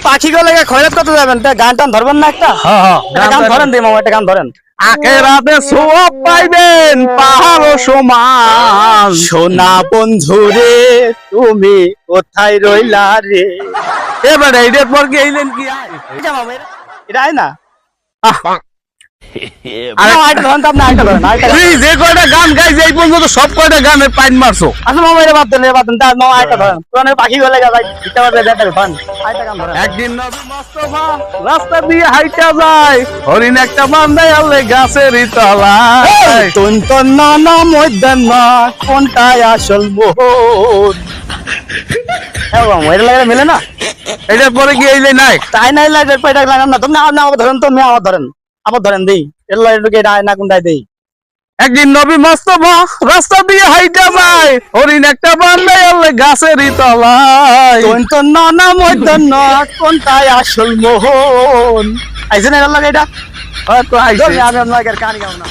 পাখি গুলো খয়রাত করতে যাবেন, গান টান ধরবেন না একটা? গান ধরেন দিই মামা, একটা গান ধরেন। আখেরাতে সোয়াব পাইবেন পাহাড় সমান। সোনা বন্ধু রে তুমি কোথায় রইলা রে। এবারে এইটার পর কি এইলেন কি আয়? এটা মামা, এটা আয় না। আরে আরেকটা ধরেন তো, আপনি আরেকটা ধরেন, আরেকটা গান। তুই যে কয়টা গান গাইছে এই পর্যন্ত সব কয়টা গানের পাইন মারছো। আচ্ছা মামা, এটা বাদ দেন, এটা বাদ দেন। তার মামা আরেকটা ধরেন, পুরানো পাখি গুলো ভাই দিতে পারবে, দেখেন ধরেন, আরেকটা গান ধরেন। একদিন নবী মোস্তফা রাস্তা দিয়ে হাইটা যায়, হরিণ একটা বান্ধায় আলে গাছের তলায়। তুন তো না মধ্যন না কোনটাই আসল মোহন। হ্যাঁ মামা, এটা লাগে মেলে না। এটার পরে কি এইলে নাই? তাই নাই লাগে পেটা লাগান না। তুমি আবার ধরেন, তুমি আবার ধরেন, আবার ধরেন দেই। এর লাগে এটা আয় না কোনটাই দেই। একদিন নবী মোস্তফা রাস্তা দিয়ে হাইটা যায়, হরিণ একটা বান্ধায় আলে গাছের তলায়। তুন তো না মধ্যন না কোনটাই আসল মোহন। আইছেন এর লাগে এটা? হয়তো আইছে। আমি আপনার কানি গাও না।